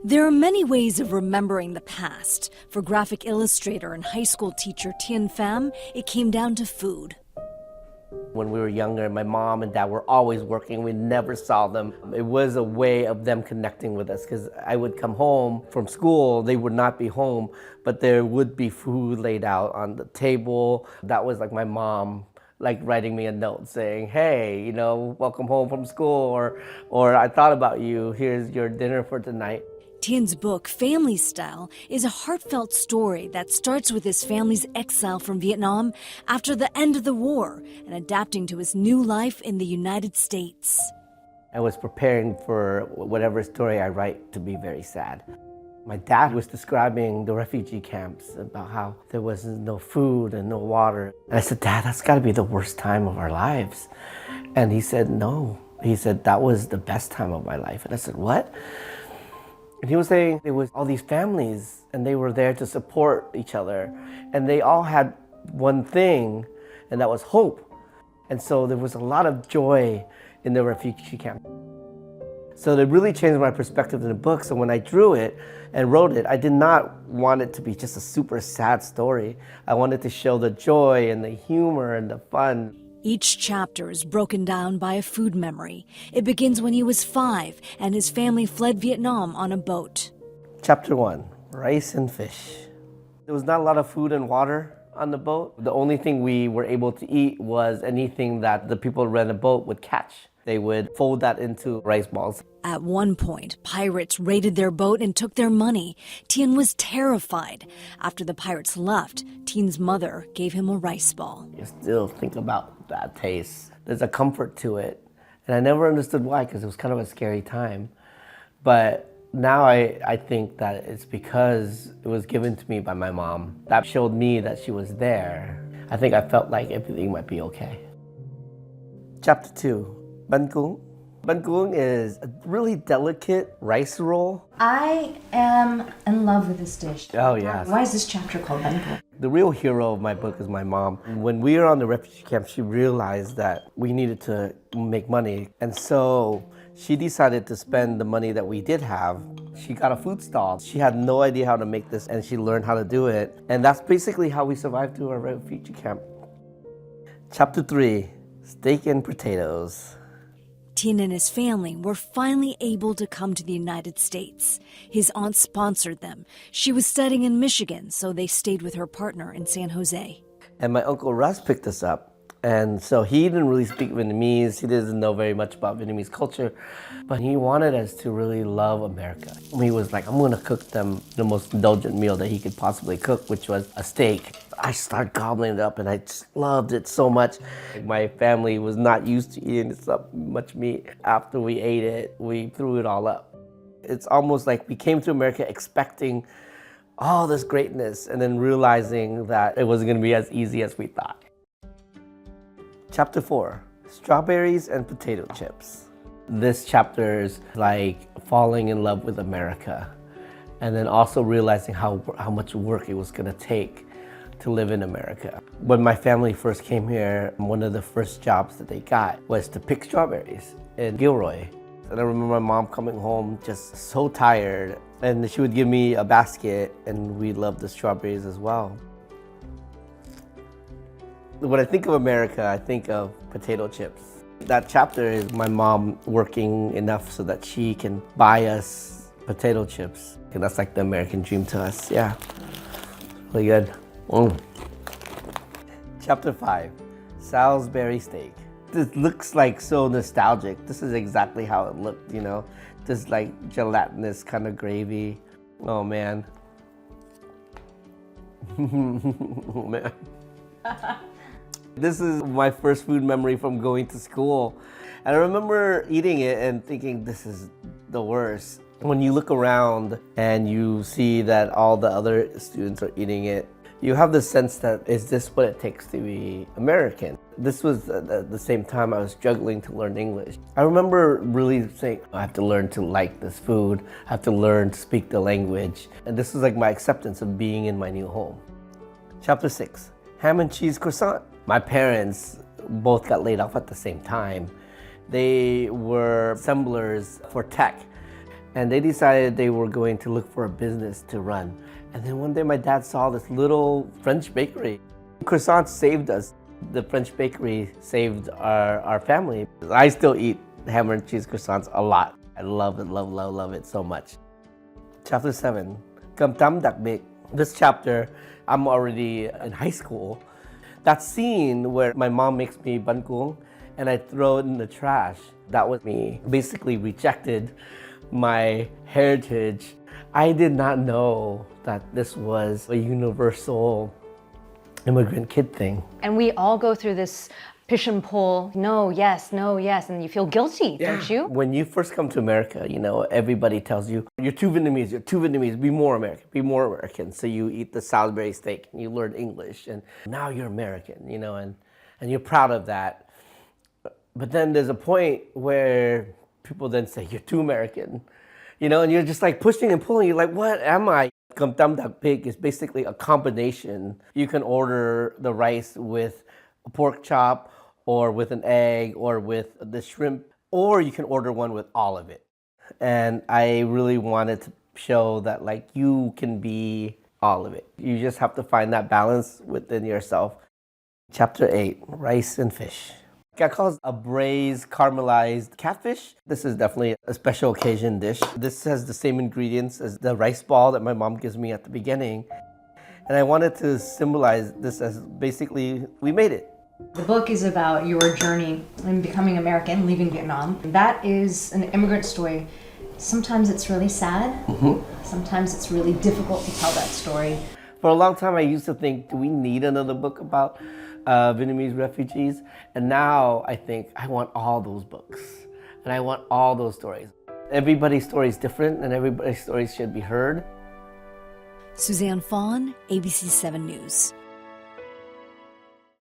There are many ways of remembering the past. For graphic illustrator and high school teacher Tien Pham, it came down to food. When we were younger, my mom and dad were always working. We never saw them. It was a way of them connecting with us because I would come home from school, they would not be home, but there would be food laid out on the table. That was like my mom like writing me a note saying, hey, welcome home from school, or I thought about you, here's your dinner for tonight. Tien's book, Family Style, is a heartfelt story that starts with his family's exile from Vietnam after the end of the war and adapting to his new life in the United States. I was preparing for whatever story I write to be very sad. My dad was describing the refugee camps, about how there was no food and no water. And I said, Dad, that's gotta be the worst time of our lives. And he said, no. He said, that was the best time of my life. And I said, what? And he was saying there was all these families and they were there to support each other. And they all had one thing, and that was hope. And so there was a lot of joy in the refugee camp. So it really changed my perspective in the book. So when I drew it and wrote it, I did not want it to be just a super sad story. I wanted to show the joy and the humor and the fun. Each chapter is broken down by a food memory. It begins when he was 5 and his family fled Vietnam on a boat. Chapter 1, rice and fish. There was not a lot of food and water on the boat. The only thing we were able to eat was anything that the people who ran the boat would catch. They would fold that into rice balls. At one point, pirates raided their boat and took their money. Tien was terrified. After the pirates left, Tien's mother gave him a rice ball. You still think about that taste. There's a comfort to it. And I never understood why, because it was kind of a scary time. But now I think that it's because it was given to me by my mom. That showed me that she was there. I think I felt like everything might be okay. Chapter 2. Bánh cuón. Bánh cuón is a really delicate rice roll. I am in love with this dish. Oh, yes. Why is this chapter called bánh cuón? The real hero of my book is my mom. When we were on the refugee camp, she realized that we needed to make money. And so she decided to spend the money that we did have. She got a food stall. She had no idea how to make this, and she learned how to do it. And that's basically how we survived through our refugee camp. Chapter 3, steak and potatoes. Tien and his family were finally able to come to the United States. His aunt sponsored them. She was studying in Michigan, so they stayed with her partner in San Jose. And my Uncle Russ picked us up. And so he didn't really speak Vietnamese. He doesn't know very much about Vietnamese culture, but he wanted us to really love America. He was like, I'm gonna cook them the most indulgent meal that he could possibly cook, which was a steak. I started gobbling it up and I just loved it so much. My family was not used to eating so much meat. After we ate it, we threw it all up. It's almost like we came to America expecting all this greatness and then realizing that it wasn't gonna be as easy as we thought. Chapter 4, strawberries and potato chips. This chapter is like falling in love with America and then also realizing how much work it was gonna take to live in America. When my family first came here, one of the first jobs that they got was to pick strawberries in Gilroy. And I remember my mom coming home just so tired, and she would give me a basket, and we loved the strawberries as well. When I think of America, I think of potato chips. That chapter is my mom working enough so that she can buy us potato chips. And that's like the American dream to us, yeah. Really good. Chapter 5, Salisbury steak. This looks like so nostalgic. This is exactly how it looked, this like gelatinous kind of gravy. Oh man. Oh man. This is my first food memory from going to school. And I remember eating it and thinking, this is the worst. When you look around and you see that all the other students are eating it, you have the sense that, is this what it takes to be American? This was at the same time I was struggling to learn English. I remember really saying, I have to learn to like this food. I have to learn to speak the language. And this was like my acceptance of being in my new home. Chapter 6, ham and cheese croissant. My parents both got laid off at the same time. They were assemblers for tech. And they decided they were going to look for a business to run. And then one day my dad saw this little French bakery. Croissants saved us. The French bakery saved our family. I still eat ham and cheese croissants a lot. I love it, love it so much. Chapter 7, Cầm Tăm Đặc Biệt. This chapter, I'm already in high school. That scene where my mom makes me bánh cuốn and I throw it in the trash, that was me. Basically rejected my heritage. I did not know that this was a universal immigrant kid thing. And we all go through this push and pull, no, yes, and you feel guilty, don't you? When you first come to America, you know, everybody tells you, you're too Vietnamese, be more American. So you eat the Salisbury steak and you learn English and now you're American, you know, and you're proud of that. But then there's a point where people then say, you're too American, you know, and you're just like pushing and pulling, you're like, what am I? Cầm Tăm Đặc Biệt is basically a combination. You can order the rice with a pork chop or with an egg or with the shrimp, or you can order one with all of it. And I really wanted to show that like you can be all of it. You just have to find that balance within yourself. Chapter 8, Rice and Fish. I call it a braised caramelized catfish. This is definitely a special occasion dish. This has the same ingredients as the rice ball that my mom gives me at the beginning. And I wanted to symbolize this as basically, we made it. The book is about your journey in becoming American, leaving Vietnam. That is an immigrant story. Sometimes it's really sad. Sometimes it's really difficult to tell that story. For a long time, I used to think, do we need another book about Vietnamese refugees? And now I think I want all those books. And I want all those stories. Everybody's story is different and everybody's story should be heard. Suzanne Fawn, ABC 7 News.